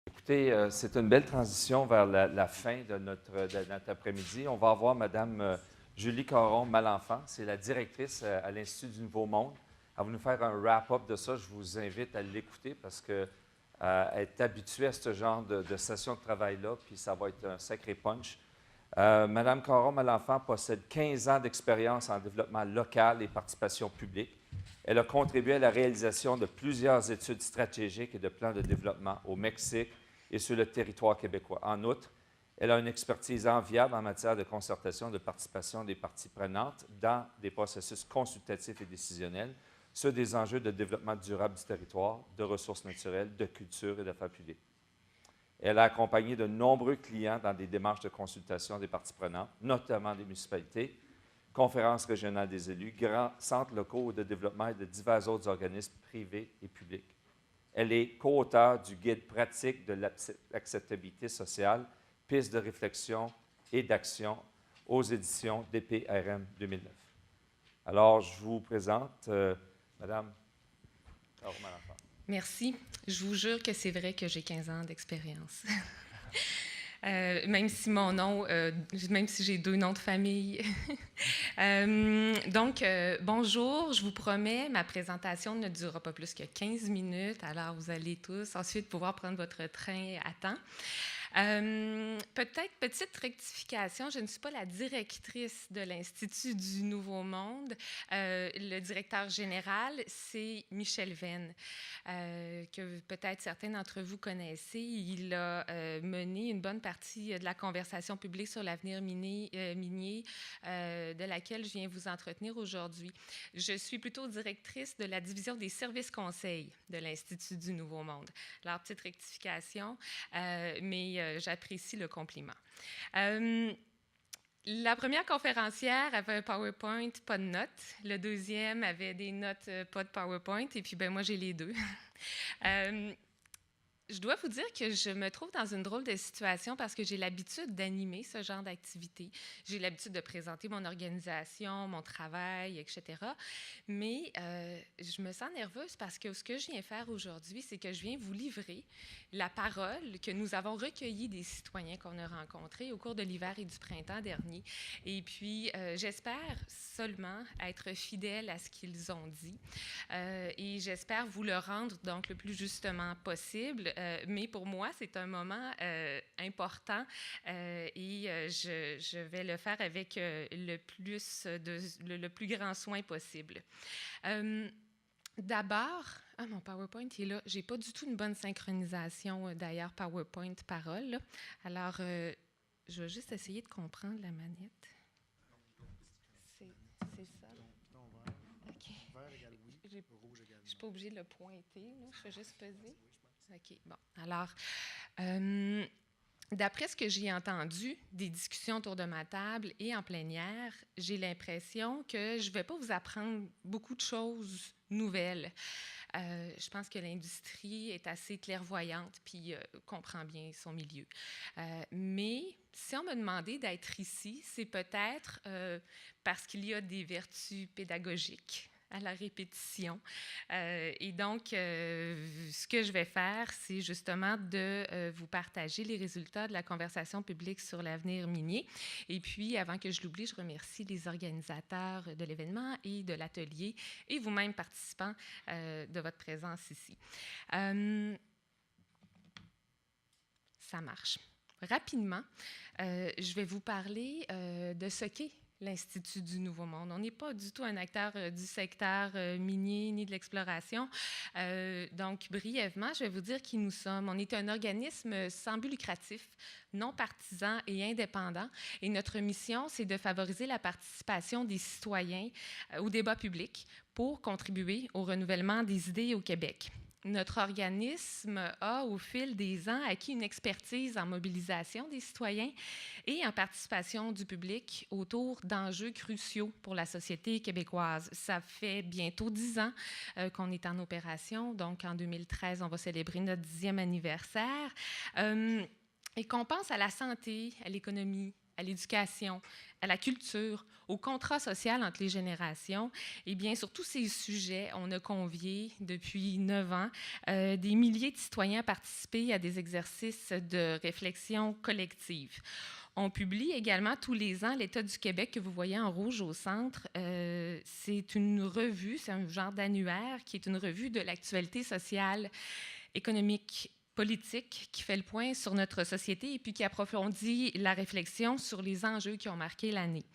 Écoutez, c'est une belle transition vers la fin de notre après-midi. On va avoir Mme Julie Caron-Malenfant, c'est la directrice à l'Institut du Nouveau Monde. Elle va nous faire un wrap-up de ça. Je vous invite à l'écouter parce qu'elle est habituée à ce genre de session de travail-là, puis ça va être un sacré punch. Mme Caron-Malenfant possède 15 ans d'expérience en développement local et participation publique. Elle a contribué à la réalisation de plusieurs études stratégiques et de plans de développement au Mexique et sur le territoire québécois. En outre, elle a une expertise enviable en matière de concertation et de participation des parties prenantes dans des processus consultatifs et décisionnels sur des enjeux de développement durable du territoire, de ressources naturelles, de culture et d'affaires publiques. Elle a accompagné de nombreux clients dans des démarches de consultation des parties prenantes, notamment des municipalités, conférences régionales des élus, grands centres locaux de développement et de divers autres organismes privés et publics. Elle est co-auteure du guide pratique de l'acceptabilité sociale, pistes de réflexion et d'action aux éditions DPRM 2009. Alors, je vous présente Mme Caron-Malenfant. Merci. Je vous jure que c'est vrai que j'ai 15 ans d'expérience. Même si mon nom, même si j'ai 2 noms de famille. Bonjour, je vous promets, ma présentation ne durera pas plus que 15 minutes, alors vous allez tous ensuite pouvoir prendre votre train à temps. Peut-être petite rectification, je ne suis pas la directrice de l'Institut du Nouveau Monde. Le directeur général, c'est Michel Venn, que peut-être certains d'entre vous connaissez. Il a mené une bonne partie de la conversation publique sur l'avenir minier, de laquelle je viens vous entretenir aujourd'hui. Je suis plutôt directrice de la division des services conseils de l'Institut du Nouveau Monde. Alors, petite rectification, mais j'apprécie le compliment. La première conférencière avait un PowerPoint, pas de notes. Le deuxième avait des notes, pas de PowerPoint. Et puis, moi, j'ai les deux. Je dois vous dire que je me trouve dans une drôle de situation parce que j'ai l'habitude d'animer ce genre d'activité. J'ai l'habitude de présenter mon organisation, mon travail, etc. Mais je me sens nerveuse parce que ce que je viens faire aujourd'hui, c'est que je viens vous livrer la parole que nous avons recueillie des citoyens qu'on a rencontrés au cours de l'hiver et du printemps dernier. Et puis, j'espère seulement être fidèle à ce qu'ils ont dit et j'espère vous le rendre donc le plus justement possible. Mais pour moi, c'est un moment important et je vais le faire avec le plus grand soin possible. D'abord, mon PowerPoint est là. Je n'ai pas du tout une bonne synchronisation, d'ailleurs, PowerPoint-parole. Là. Alors, je vais juste essayer de comprendre la manette. C'est ça. OK. Je ne suis pas obligée de le pointer. Là. Je fais juste peser. OK, bon. Alors, d'après ce que j'ai entendu des discussions autour de ma table et en plénière, j'ai l'impression que je ne vais pas vous apprendre beaucoup de choses nouvelles. Je pense que l'industrie est assez clairvoyante puis comprend bien son milieu. Mais si on me demandait d'être ici, c'est peut-être parce qu'il y a des vertus pédagogiques à la répétition. Et donc, ce que je vais faire, c'est justement de vous partager les résultats de la conversation publique sur l'avenir minier. Et puis, avant que je l'oublie, je remercie les organisateurs de l'événement et de l'atelier et vous-même participants de votre présence ici. Ça marche. Rapidement, je vais vous parler de ce qu'est l'Institut du Nouveau Monde. On n'est pas du tout un acteur du secteur minier ni de l'exploration. Donc, brièvement, je vais vous dire qui nous sommes. On est un organisme sans but lucratif, non partisan et indépendant. Et notre mission, c'est de favoriser la participation des citoyens au débat public pour contribuer au renouvellement des idées au Québec. Notre organisme a, au fil des ans, acquis une expertise en mobilisation des citoyens et en participation du public autour d'enjeux cruciaux pour la société québécoise. Ça fait bientôt 10 ans qu'on est en opération, donc en 2013, on va célébrer notre 10e anniversaire. Et qu'on pense à la santé, à l'économie, à l'éducation, à la culture, au contrat social entre les générations. Eh bien, sur tous ces sujets, on a convié depuis 9 ans des milliers de citoyens à participer à des exercices de réflexion collective. On publie également tous les ans l'État du Québec que vous voyez en rouge au centre. C'est une revue, c'est un genre d'annuaire qui est une revue de l'actualité sociale, économique, politique, qui fait le point sur notre société et puis qui approfondit la réflexion sur les enjeux qui ont marqué l'année.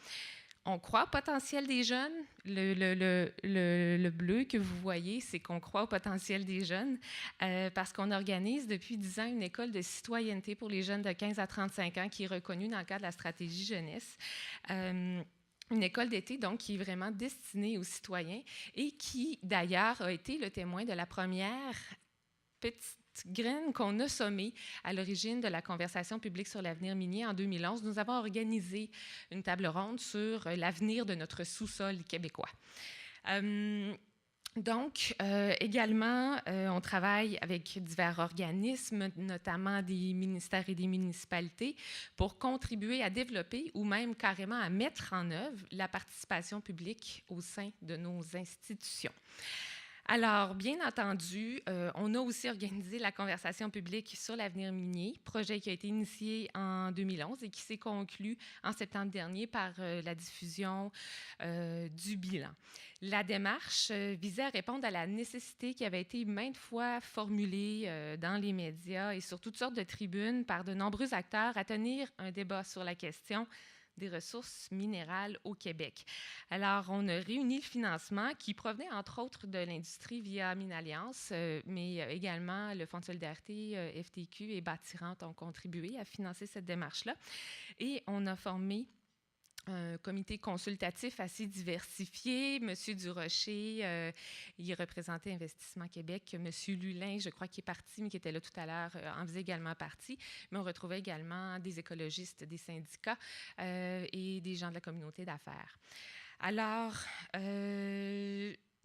On croit au potentiel des jeunes. Le bleu que vous voyez, c'est qu'on croit au potentiel des jeunes parce qu'on organise depuis 10 ans une école de citoyenneté pour les jeunes de 15 à 35 ans qui est reconnue dans le cadre de la stratégie jeunesse. Une école d'été, donc, qui est vraiment destinée aux citoyens et qui, d'ailleurs, a été le témoin de la première petite graine qu'on a sommée à l'origine de la conversation publique sur l'avenir minier en 2011. Nous avons organisé une table ronde sur l'avenir de notre sous-sol québécois. Également, on travaille avec divers organismes, notamment des ministères et des municipalités, pour contribuer à développer ou même carrément à mettre en œuvre la participation publique au sein de nos institutions. Alors, bien entendu, on a aussi organisé la conversation publique sur l'avenir minier, projet qui a été initié en 2011 et qui s'est conclu en septembre dernier par la diffusion du bilan. La démarche visait à répondre à la nécessité qui avait été maintes fois formulée dans les médias et sur toutes sortes de tribunes par de nombreux acteurs à tenir un débat sur la question des ressources minérales au Québec. Alors, on a réuni le financement qui provenait, entre autres, de l'industrie via Minalliance, mais également le Fonds de solidarité, FTQ et Bâtirante ont contribué à financer cette démarche-là. Et on a formé un comité consultatif assez diversifié. M. Durocher, il représentait Investissement Québec. M. Lulin, je crois qu'il est parti, mais qui était là tout à l'heure, en faisait également partie. Mais on retrouvait également des écologistes, des syndicats et des gens de la communauté d'affaires. Alors,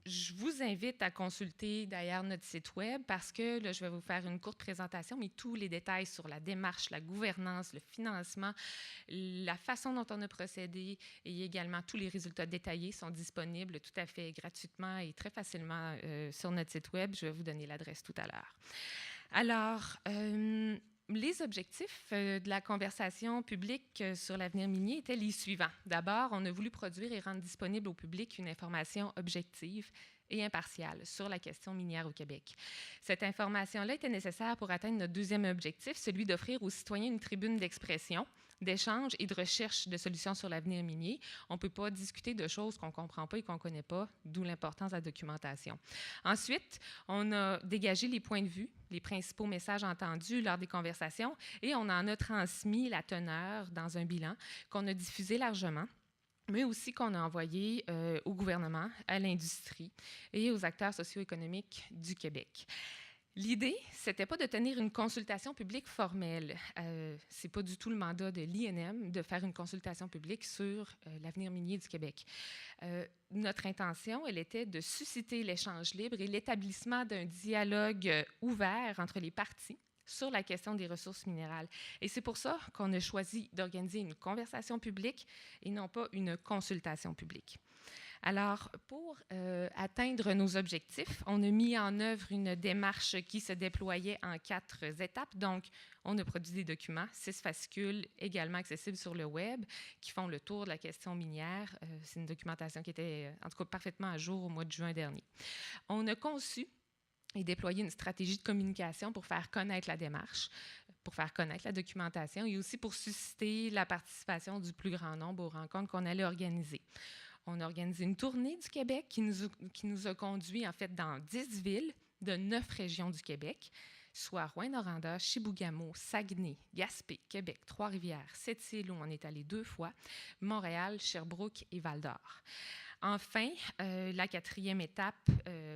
je vous invite à consulter d'ailleurs notre site web parce que là, je vais vous faire une courte présentation, mais tous les détails sur la démarche, la gouvernance, le financement, la façon dont on a procédé et également tous les résultats détaillés sont disponibles tout à fait gratuitement et très facilement sur notre site web. Je vais vous donner l'adresse tout à l'heure. Alors, les objectifs de la conversation publique sur l'avenir minier étaient les suivants. D'abord, on a voulu produire et rendre disponible au public une information objective et impartiale sur la question minière au Québec. Cette information-là était nécessaire pour atteindre notre deuxième objectif, celui d'offrir aux citoyens une tribune d'expression, d'échange et de recherche de solutions sur l'avenir minier. On ne peut pas discuter de choses qu'on ne comprend pas et qu'on ne connaît pas, d'où l'importance de la documentation. Ensuite, on a dégagé les points de vue, les principaux messages entendus lors des conversations et on en a transmis la teneur dans un bilan qu'on a diffusé largement, mais aussi qu'on a envoyé au gouvernement, à l'industrie et aux acteurs socio-économiques du Québec. L'idée, c'était pas de tenir une consultation publique formelle. C'est pas du tout le mandat de l'INM de faire une consultation publique sur l'avenir minier du Québec. Notre intention, elle était de susciter l'échange libre et l'établissement d'un dialogue ouvert entre les parties sur la question des ressources minérales. Et c'est pour ça qu'on a choisi d'organiser une conversation publique et non pas une consultation publique. Alors, pour atteindre nos objectifs, on a mis en œuvre une démarche qui se déployait en 4 étapes. Donc, on a produit des documents, 6 fascicules également accessibles sur le web, qui font le tour de la question minière. C'est une documentation qui était, en tout cas, parfaitement à jour au mois de juin dernier. On a conçu et déployé une stratégie de communication pour faire connaître la démarche, pour faire connaître la documentation et aussi pour susciter la participation du plus grand nombre aux rencontres qu'on allait organiser. On a organisé une tournée du Québec qui nous a conduits en fait dans 10 villes de 9 régions du Québec, soit Rouyn-Noranda, Chibougamau, Saguenay, Gaspé, Québec, Trois-Rivières, Sept-Îles où on est allé 2 fois, Montréal, Sherbrooke et Val-d'Or. Enfin, la 4e étape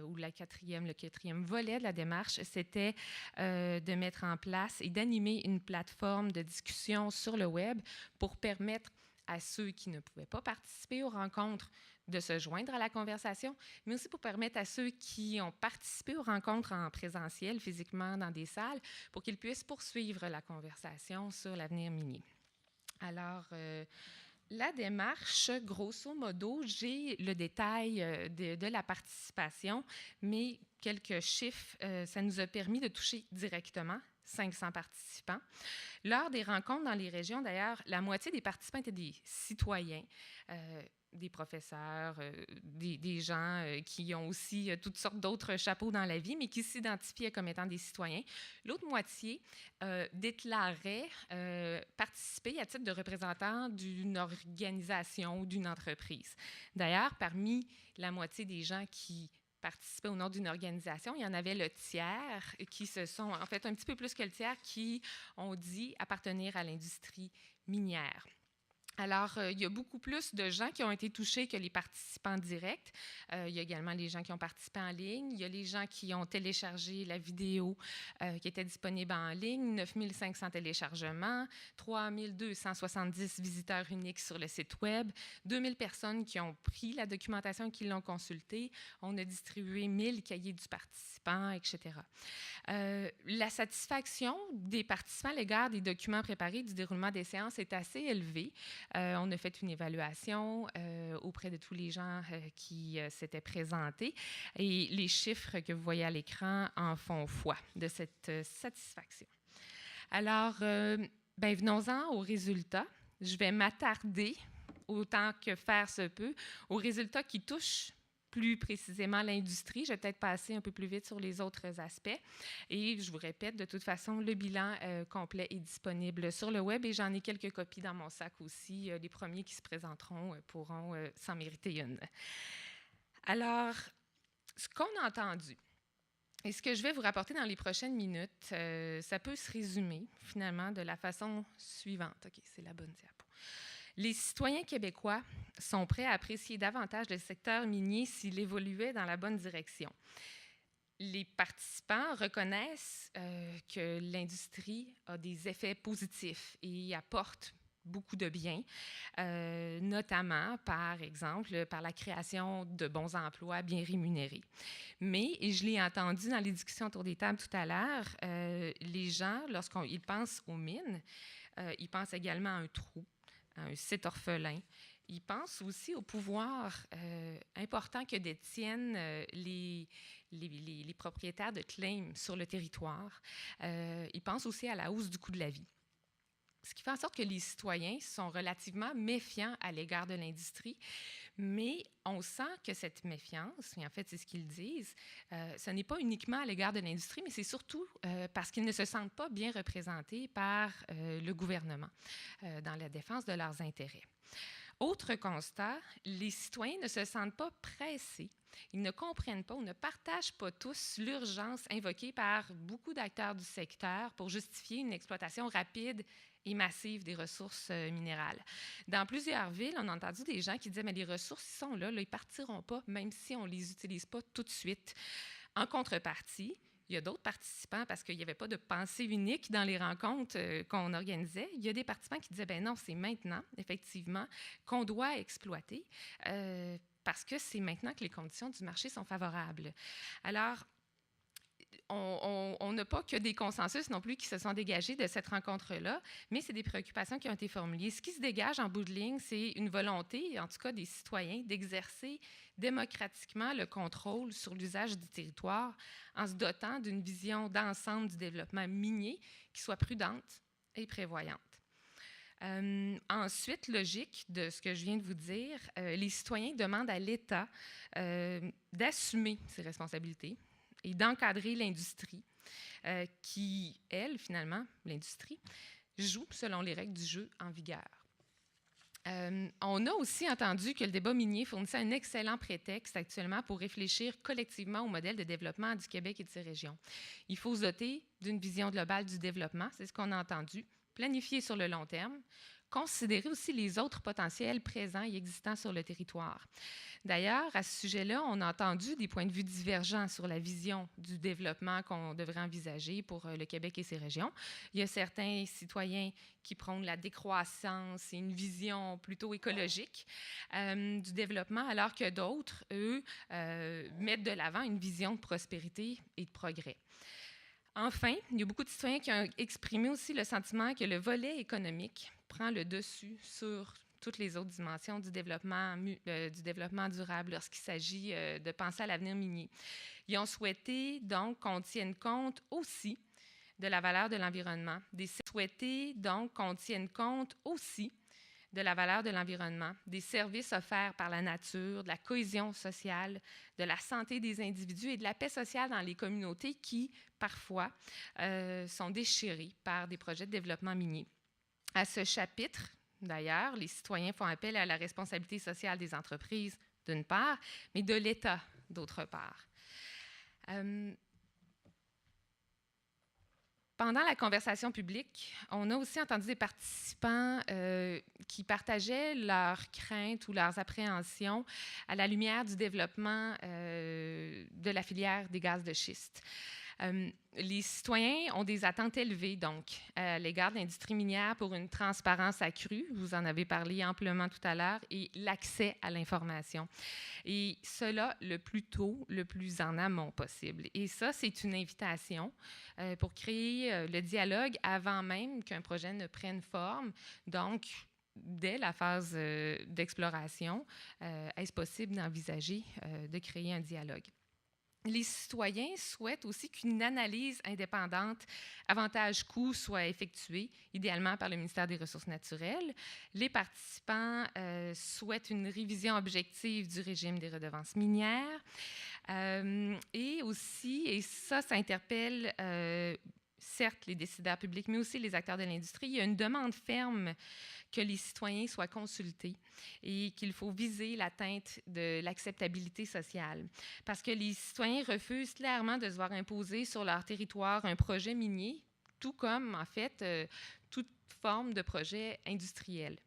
ou le 4e volet de la démarche, c'était de mettre en place et d'animer une plateforme de discussion sur le web pour permettre à ceux qui ne pouvaient pas participer aux rencontres de se joindre à la conversation, mais aussi pour permettre à ceux qui ont participé aux rencontres en présentiel, physiquement dans des salles, pour qu'ils puissent poursuivre la conversation sur l'avenir minier. Alors, la démarche, grosso modo, j'ai le détail de la participation, mais quelques chiffres, ça nous a permis de toucher directement 500 participants. Lors des rencontres dans les régions, d'ailleurs, la moitié des participants étaient des citoyens, des professeurs, des gens qui ont aussi toutes sortes d'autres chapeaux dans la vie, mais qui s'identifiaient comme étant des citoyens. L'autre moitié déclarait participer à titre de représentant d'une organisation ou d'une entreprise. D'ailleurs, parmi la moitié des gens qui participaient au nom d'une organisation, il y en avait le tiers qui se sont, en fait, un petit peu plus que le tiers, qui ont dit appartenir à l'industrie minière. Alors, il y a beaucoup plus de gens qui ont été touchés que les participants directs. Il y a également les gens qui ont participé en ligne. Il y a les gens qui ont téléchargé la vidéo qui était disponible en ligne, 9500 téléchargements, 3270 visiteurs uniques sur le site Web, 2000 personnes qui ont pris la documentation et qui l'ont consultée. On a distribué 1000 cahiers du participant, etc. La satisfaction des participants à l'égard des documents préparés du déroulement des séances est assez élevée. On a fait une évaluation auprès de tous les gens qui s'étaient présentés et les chiffres que vous voyez à l'écran en font foi de cette satisfaction. Alors, venons-en aux résultats. Je vais m'attarder, autant que faire se peut, aux résultats qui touchent plus précisément l'industrie. Je vais peut-être passer un peu plus vite sur les autres aspects. Et je vous répète, de toute façon, le bilan complet est disponible sur le web et j'en ai quelques copies dans mon sac aussi. Les premiers qui se présenteront pourront s'en mériter une. Alors, ce qu'on a entendu et ce que je vais vous rapporter dans les prochaines minutes, ça peut se résumer finalement de la façon suivante. OK, c'est la bonne diapo. Les citoyens québécois sont prêts à apprécier davantage le secteur minier s'il évoluait dans la bonne direction. Les participants reconnaissent que l'industrie a des effets positifs et apporte beaucoup de biens, notamment, par exemple, par la création de bons emplois bien rémunérés. Mais, et je l'ai entendu dans les discussions autour des tables tout à l'heure, les gens, lorsqu'ils pensent aux mines, ils pensent également à un trou, un site orphelin. Ils pensent aussi au pouvoir important que détiennent les propriétaires de claims sur le territoire. Ils pensent aussi à la hausse du coût de la vie. Ce qui fait en sorte que les citoyens sont relativement méfiants à l'égard de l'industrie, mais on sent que cette méfiance, et en fait c'est ce qu'ils disent, ce n'est pas uniquement à l'égard de l'industrie, mais c'est surtout parce qu'ils ne se sentent pas bien représentés par le gouvernement dans la défense de leurs intérêts. Autre constat, les citoyens ne se sentent pas pressés. Ils ne comprennent pas ou ne partagent pas tous l'urgence invoquée par beaucoup d'acteurs du secteur pour justifier une exploitation rapide et massive des ressources minérales. Dans plusieurs villes, on a entendu des gens qui disaient « mais les ressources sont là, ils ne partiront pas, même si on ne les utilise pas tout de suite ». En contrepartie, il y a d'autres participants, parce qu'il n'y avait pas de pensée unique dans les rencontres qu'on organisait. Il y a des participants qui disaient, ben non, c'est maintenant, effectivement, qu'on doit exploiter, parce que c'est maintenant que les conditions du marché sont favorables. Alors, on n'a pas que des consensus non plus qui se sont dégagés de cette rencontre-là, mais c'est des préoccupations qui ont été formulées. Ce qui se dégage en bout de ligne, c'est une volonté, en tout cas des citoyens, d'exercer démocratiquement le contrôle sur l'usage du territoire en se dotant d'une vision d'ensemble du développement minier qui soit prudente et prévoyante. Ensuite, logique de ce que je viens de vous dire, les citoyens demandent à l'État d'assumer ses responsabilités et d'encadrer l'industrie qui, elle, finalement, l'industrie, joue selon les règles du jeu en vigueur. On a aussi entendu que le débat minier fournissait un excellent prétexte actuellement pour réfléchir collectivement au modèle de développement du Québec et de ses régions. Il faut se doter d'une vision globale du développement, c'est ce qu'on a entendu, planifier sur le long terme, considérer aussi les autres potentiels présents et existants sur le territoire. D'ailleurs, à ce sujet-là, on a entendu des points de vue divergents sur la vision du développement qu'on devrait envisager pour le Québec et ses régions. Il y a certains citoyens qui prônent la décroissance et une vision plutôt écologique du développement, alors que d'autres, eux, mettent de l'avant une vision de prospérité et de progrès. Enfin, il y a beaucoup de citoyens qui ont exprimé aussi le sentiment que le volet économique prend le dessus sur toutes les autres dimensions du développement durable lorsqu'il s'agit de penser à l'avenir minier. Ils ont souhaité donc qu'on tienne compte aussi de la valeur de l'environnement, des services offerts par la nature, de la cohésion sociale, de la santé des individus et de la paix sociale dans les communautés qui, parfois, sont déchirées par des projets de développement minier. À ce chapitre, d'ailleurs, les citoyens font appel à la responsabilité sociale des entreprises, d'une part, mais de l'État, d'autre part. Pendant la conversation publique, on a aussi entendu des participants qui partageaient leurs craintes ou leurs appréhensions à la lumière du développement de la filière des gaz de schiste. Les citoyens ont des attentes élevées, donc, à l'égard de l'industrie minière pour une transparence accrue, vous en avez parlé amplement tout à l'heure, et l'accès à l'information. Et cela le plus tôt, le plus en amont possible. Et ça, c'est une invitation pour créer le dialogue avant même qu'un projet ne prenne forme. Donc, dès la phase d'exploration, est-ce possible d'envisager de créer un dialogue? Les citoyens souhaitent aussi qu'une analyse indépendante avantage-coût soit effectuée, idéalement par le ministère des Ressources naturelles. Les participants souhaitent une révision objective du régime des redevances minières. Et aussi, et ça interpelle certes les décideurs publics, mais aussi les acteurs de l'industrie, il y a une demande ferme que les citoyens soient consultés et qu'il faut viser l'atteinte de l'acceptabilité sociale. Parce que les citoyens refusent clairement de se voir imposer sur leur territoire un projet minier, tout comme, en fait, toute forme de projet industriel.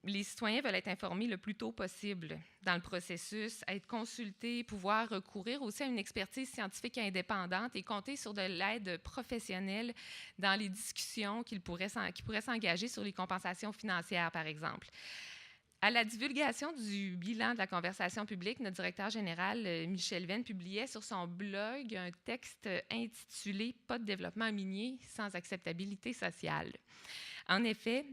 Les citoyens veulent être informés le plus tôt possible dans le processus, être consultés, pouvoir recourir aussi à une expertise scientifique indépendante et compter sur de l'aide professionnelle dans les discussions qui pourraient s'engager sur les compensations financières, par exemple. À la divulgation du bilan de la conversation publique, notre directeur général, Michel Venn, publiait sur son blog un texte intitulé « Pas de développement minier sans acceptabilité sociale ». En effet,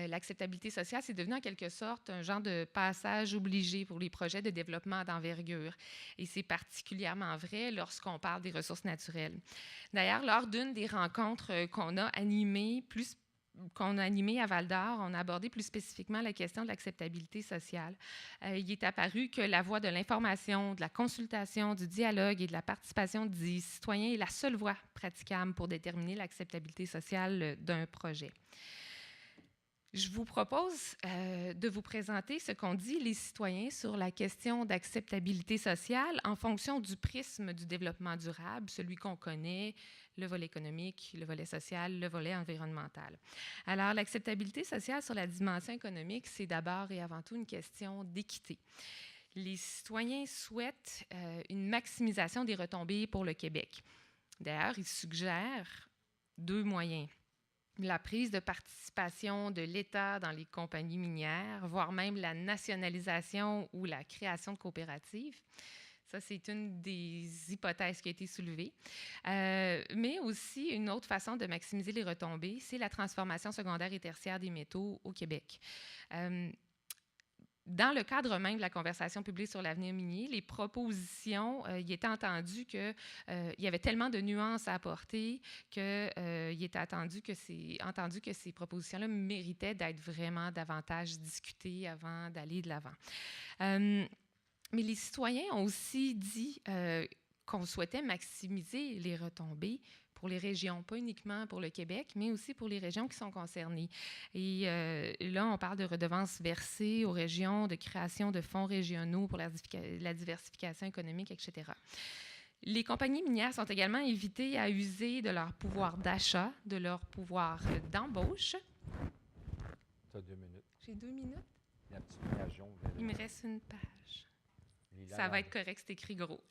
l'acceptabilité sociale, c'est devenu en quelque sorte un genre de passage obligé pour les projets de développement d'envergure. Et c'est particulièrement vrai lorsqu'on parle des ressources naturelles. D'ailleurs, lors d'une des rencontres qu'on a animées à Val-d'Or, on a abordé plus spécifiquement la question de l'acceptabilité sociale. Il est apparu que la voie de l'information, de la consultation, du dialogue et de la participation des citoyens est la seule voie praticable pour déterminer l'acceptabilité sociale d'un projet. Je vous propose de vous présenter ce qu'ont dit les citoyens sur la question d'acceptabilité sociale en fonction du prisme du développement durable, celui qu'on connaît, le volet économique, le volet social, le volet environnemental. Alors, l'acceptabilité sociale sur la dimension économique, c'est d'abord et avant tout une question d'équité. Les citoyens souhaitent une maximisation des retombées pour le Québec. D'ailleurs, ils suggèrent 2 moyens. La prise de participation de l'État dans les compagnies minières, voire même la nationalisation ou la création de coopératives. Ça, c'est une des hypothèses qui a été soulevée. Mais aussi, une autre façon de maximiser les retombées, c'est la transformation secondaire et tertiaire des métaux au Québec. Dans le cadre même de la conversation publique sur l'avenir minier, les propositions, il était entendu qu'il y avait tellement de nuances à apporter qu'il était entendu que ces propositions-là méritaient d'être vraiment davantage discutées avant d'aller de l'avant. Mais les citoyens ont aussi dit qu'on souhaitait maximiser les retombées pour les régions, pas uniquement pour le Québec, mais aussi pour les régions qui sont concernées. Et là, on parle de redevances versées aux régions, de création de fonds régionaux pour la diversification économique, etc. Les compagnies minières sont également invitées à user de leur pouvoir d'achat, de leur pouvoir d'embauche. Tu as 2 minutes. J'ai 2 minutes? La petite lumière jaune. Il me reste une page. Ça va être correct, c'est écrit gros.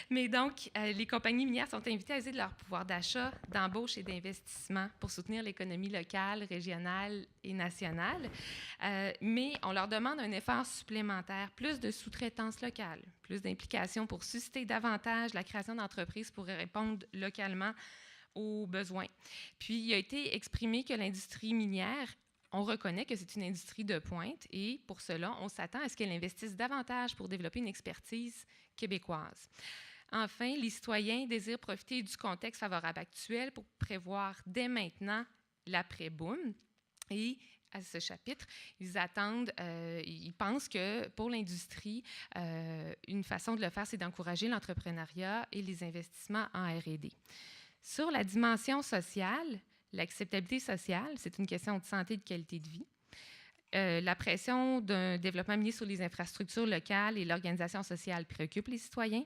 Mais donc, les compagnies minières sont invitées à user de leur pouvoir d'achat, d'embauche et d'investissement pour soutenir l'économie locale, régionale et nationale. Mais on leur demande un effort supplémentaire, plus de sous-traitance locale, plus d'implication pour susciter davantage la création d'entreprises pour répondre localement aux besoins. Puis, il a été exprimé que l'industrie minière, on reconnaît que c'est une industrie de pointe et pour cela, on s'attend à ce qu'elle investisse davantage pour développer une expertise québécoise. Enfin, les citoyens désirent profiter du contexte favorable actuel pour prévoir dès maintenant l'après-boom. Et à ce chapitre, ils pensent que pour l'industrie, une façon de le faire, c'est d'encourager l'entrepreneuriat et les investissements en R&D. Sur la dimension sociale, l'acceptabilité sociale, c'est une question de santé et de qualité de vie. La pression d'un développement minier sur les infrastructures locales et l'organisation sociale préoccupent les citoyens.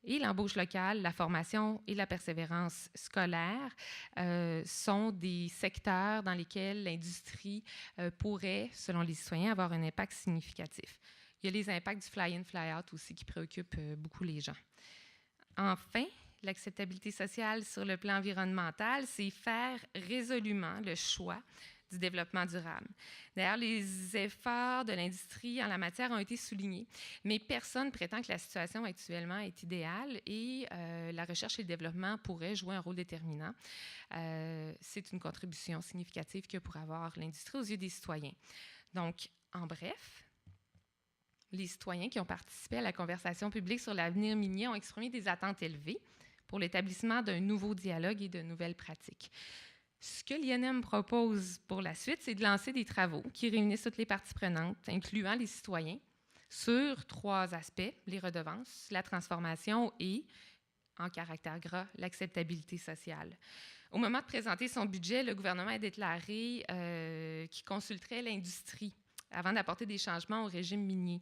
Et l'embauche locale, la formation et la persévérance scolaire sont des secteurs dans lesquels l'industrie pourrait, selon les citoyens, avoir un impact significatif. Il y a les impacts du fly-in, fly-out aussi qui préoccupent beaucoup les gens. Enfin, l'acceptabilité sociale sur le plan environnemental, c'est faire résolument le choix du développement durable. D'ailleurs, les efforts de l'industrie en la matière ont été soulignés, mais personne ne prétend que la situation actuellement est idéale et la recherche et le développement pourraient jouer un rôle déterminant. C'est une contribution significative que pourrait avoir l'industrie aux yeux des citoyens. Donc, en bref, les citoyens qui ont participé à la conversation publique sur l'avenir minier ont exprimé des attentes élevées pour l'établissement d'un nouveau dialogue et de nouvelles pratiques. Ce que l'INM propose pour la suite, c'est de lancer des travaux qui réunissent toutes les parties prenantes, incluant les citoyens, sur 3 aspects, les redevances, la transformation et, en caractère gras, l'acceptabilité sociale. Au moment de présenter son budget, le gouvernement a déclaré qu'il consulterait l'industrie avant d'apporter des changements au régime minier.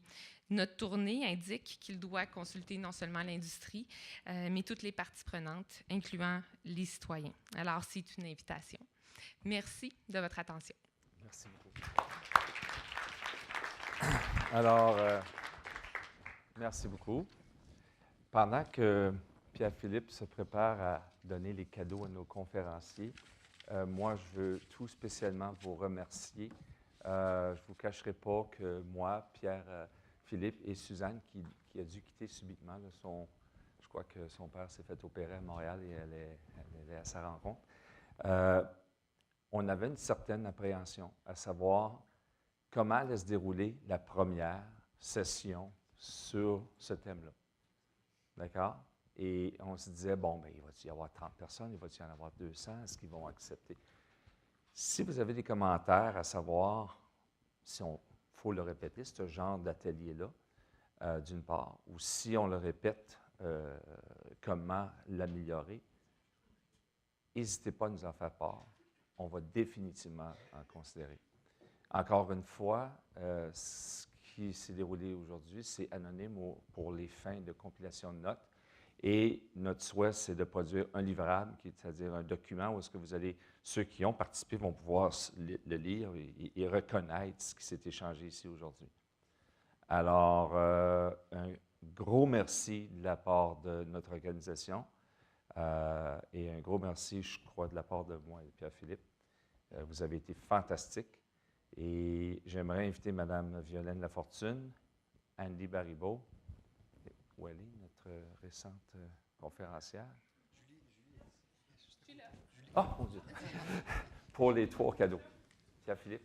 Notre tournée indique qu'il doit consulter non seulement l'industrie, mais toutes les parties prenantes, incluant les citoyens. Alors, c'est une invitation. Merci de votre attention. Merci beaucoup. Alors, merci beaucoup. Pendant que Pierre-Philippe se prépare à donner les cadeaux à nos conférenciers, moi, je veux tout spécialement vous remercier. Je ne vous cacherai pas que moi, Pierre-Philippe et Suzanne, qui a dû quitter subitement, je crois que son père s'est fait opérer à Montréal et elle est à sa rencontre, on avait une certaine appréhension, à savoir comment allait se dérouler la première session sur ce thème-là. D'accord? Et on se disait, bon, bien, il va-t-il y avoir 30 personnes, il va-t-il y en avoir 200, est-ce qu'ils vont accepter? Si vous avez des commentaires à savoir si on faut le répéter, ce genre d'atelier-là, d'une part, ou si on le répète, comment l'améliorer, n'hésitez pas à nous en faire part. On va définitivement en considérer. Encore une fois, ce qui s'est déroulé aujourd'hui, c'est anonyme pour les fins de compilation de notes. Et notre souhait, c'est de produire un livrable, c'est-à-dire un document où est-ce que vous allez, ceux qui ont participé vont pouvoir le lire et reconnaître ce qui s'est échangé ici aujourd'hui. Alors, un gros merci de la part de notre organisation et un gros merci, je crois, de la part de moi et Pierre-Philippe. Vous avez été fantastiques et j'aimerais inviter Mme Violaine Lafortune, Andy Baribeau, où elle est, notre récente conférencière? Julie. Ah, mon Dieu! Pour les 3 cadeaux. Pierre-Philippe?